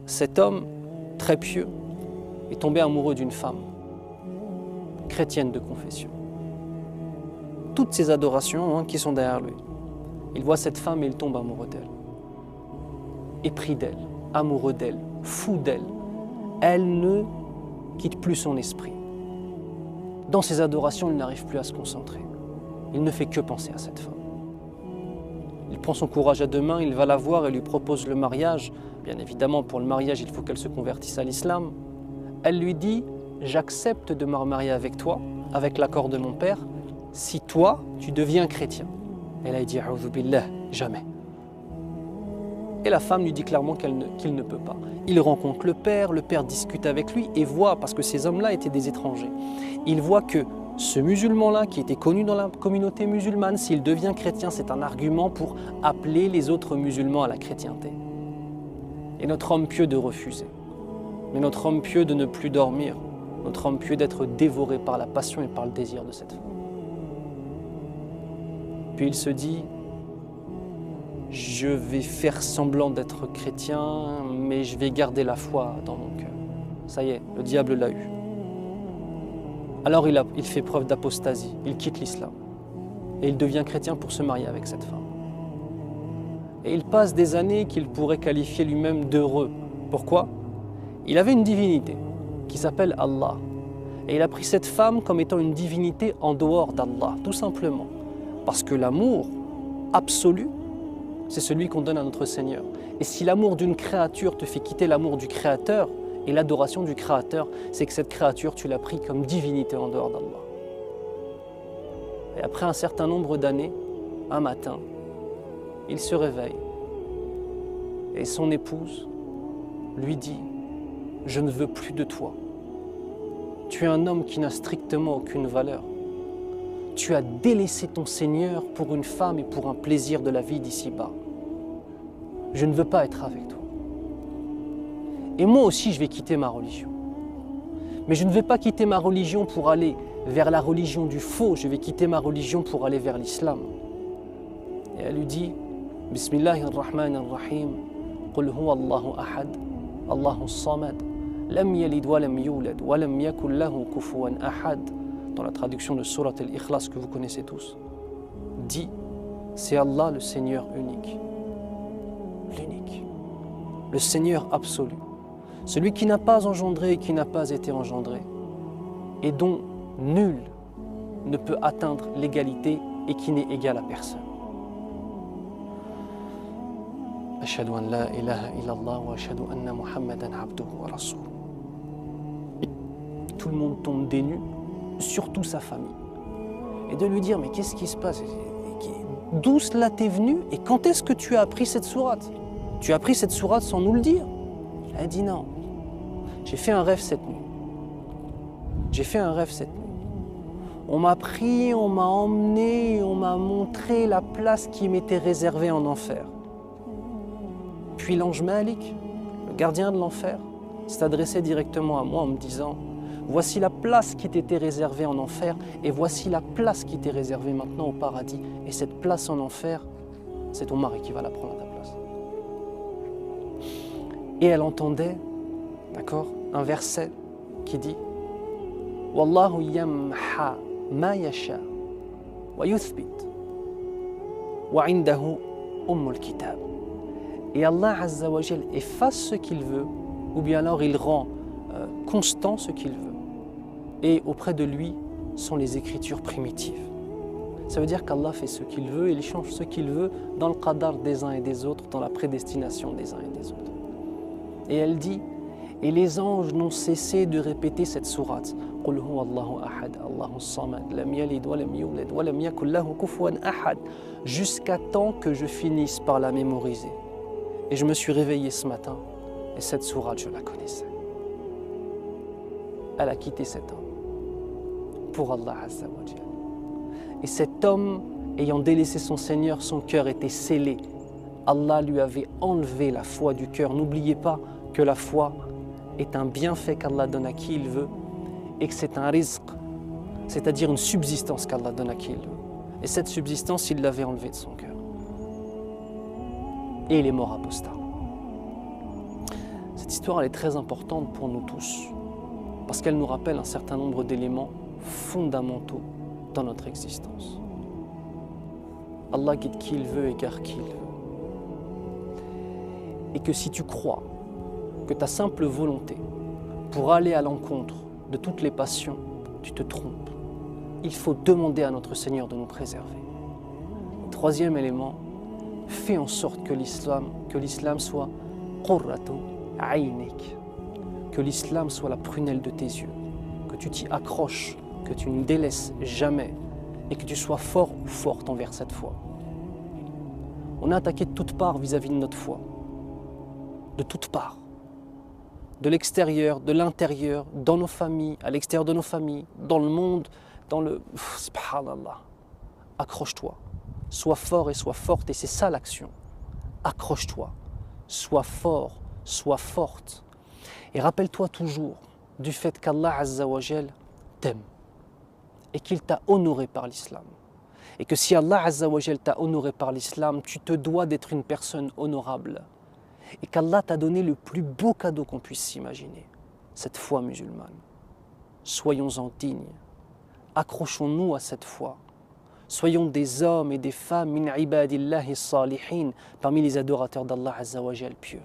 cet homme très pieux est tombé amoureux d'une femme chrétienne de confession. Toutes ces adorations qui sont derrière lui. Il voit cette femme et il tombe amoureux d'elle. Épris d'elle, amoureux d'elle, fou d'elle. Elle ne quitte plus son esprit. Dans ses adorations, il n'arrive plus à se concentrer. Il ne fait que penser à cette femme. Il prend son courage à deux mains, il va la voir et lui propose le mariage. Bien évidemment, pour le mariage, il faut qu'elle se convertisse à l'islam. Elle lui dit « J'accepte de me remarier avec toi, avec l'accord de mon père, si toi, tu deviens chrétien. » Elle a dit « A'udhu billah, jamais. » Et la femme lui dit clairement qu'il ne peut pas. Il rencontre le père discute avec lui et voit, parce que ces hommes-là étaient des étrangers, il voit que ce musulman-là, qui était connu dans la communauté musulmane, s'il devient chrétien, c'est un argument pour appeler les autres musulmans à la chrétienté. Et notre homme pieux de refuser. Mais notre homme pieux de ne plus dormir. Notre homme pieux d'être dévoré par la passion et par le désir de cette femme. Puis il se dit, je vais faire semblant d'être chrétien, mais je vais garder la foi dans mon cœur. Ça y est, le diable l'a eu. Alors il fait preuve d'apostasie, il quitte l'islam. Et il devient chrétien pour se marier avec cette femme. Et il passe des années qu'il pourrait qualifier lui-même d'heureux. Pourquoi? Il avait une divinité qui s'appelle Allah. Et il a pris cette femme comme étant une divinité en dehors d'Allah, tout simplement. Parce que l'amour absolu, c'est celui qu'on donne à notre Seigneur. Et si l'amour d'une créature te fait quitter l'amour du Créateur et l'adoration du Créateur, c'est que cette créature, tu l'as pris comme divinité en dehors d'Allah. Et après un certain nombre d'années, un matin, il se réveille et son épouse lui dit « Je ne veux plus de toi. Tu es un homme qui n'a strictement aucune valeur. Tu as délaissé ton Seigneur pour une femme et pour un plaisir de la vie d'ici-bas. Je ne veux pas être avec toi. Et moi aussi, je vais quitter ma religion. Mais je ne vais pas quitter ma religion pour aller vers la religion du faux. Je vais quitter ma religion pour aller vers l'islam. » Et elle lui dit « Bismillahirrahmanirrahim. Qul huwa Allahu ahad, Allahu samad, lam yalid wa lam yulad, wa lam yakul lahu kufuwan ahad. » Dans la traduction de Surat al-Ikhlas que vous connaissez tous. Dit, c'est Allah le Seigneur unique. L'unique. Le Seigneur absolu. Celui qui n'a pas engendré et qui n'a pas été engendré. Et dont nul ne peut atteindre l'égalité et qui n'est égal à personne. Ashhadu an la ilaha illallah wa ashhadu anna Muhammadan abduhu wa rasuluh. Tout le monde tombe des nues, surtout sa famille. Et de lui dire, mais qu'est-ce qui se passe? D'où cela t'est venu et quand est-ce que tu as appris cette sourate? Tu as appris cette sourate sans nous le dire? Elle dit non. J'ai fait un rêve cette nuit. J'ai fait un rêve cette nuit. On m'a pris, on m'a emmené, on m'a montré la place qui m'était réservée en enfer. Puis l'ange Malik, le gardien de l'enfer, s'est adressé directement à moi en me disant, voici la place qui t'était réservée en enfer et voici la place qui t'est réservée maintenant au paradis. Et cette place en enfer, c'est ton mari qui va la prendre à ta place. Et elle entendait, d'accord, un verset qui dit Wallahu yamha ma yasha wa yuthbit wa indahu ummul kitab. Et Allah Azza wa Jal efface ce qu'il veut ou bien alors il rend constant ce qu'il veut. Et auprès de lui sont les écritures primitives. Ça veut dire qu'Allah fait ce qu'il veut et il change ce qu'il veut dans le qadar des uns et des autres, dans la prédestination des uns et des autres. Et elle dit, et les anges n'ont cessé de répéter cette sourate. Qul huwa Allahu ahad, Allahu samad, lam yalid wa lam yulad wa lam yakul lahu kufuwan ahad, jusqu'à temps que je finisse par la mémoriser. Et je me suis réveillé ce matin et cette sourate, je la connaissais. Elle a quitté cet homme pour Allah Azza wa Jal. Et cet homme, ayant délaissé son Seigneur, son cœur était scellé. Allah lui avait enlevé la foi du cœur. N'oubliez pas que la foi est un bienfait qu'Allah donne à qui il veut et que c'est un rizq, c'est-à-dire une subsistance qu'Allah donne à qui il veut. Et cette subsistance, il l'avait enlevée de son cœur. Et il est mort apostat. Cette histoire elle est très importante pour nous tous, parce qu'elle nous rappelle un certain nombre d'éléments fondamentaux dans notre existence. Allah guide qui il veut, égare qui il veut. Et que si tu crois que ta simple volonté pour aller à l'encontre de toutes les passions, tu te trompes. Il faut demander à notre Seigneur de nous préserver. Troisième élément, fais en sorte que l'islam soit qurratu aynik, que l'islam soit la prunelle de tes yeux, que tu t'y accroches, que tu ne délaisses jamais et que tu sois fort ou forte envers cette foi. On est attaqué de toutes parts vis-à-vis de notre foi, de toutes parts, de l'extérieur, de l'intérieur, dans nos familles, à l'extérieur de nos familles, dans le monde, dans le... Subhanallah, accroche-toi, sois fort et sois forte, et c'est ça l'action. Accroche-toi, sois fort, sois forte. Et rappelle-toi toujours du fait qu'Allah Azza wa Jal t'aime et qu'il t'a honoré par l'islam. Et que si Allah Azza wa Jal t'a honoré par l'islam, tu te dois d'être une personne honorable. Et qu'Allah t'a donné le plus beau cadeau qu'on puisse s'imaginer, cette foi musulmane. Soyons-en dignes, accrochons-nous à cette foi. Soyons des hommes et des femmes min ibadillahi salihin, parmi les adorateurs d'Allah Azza wa Jal pieux.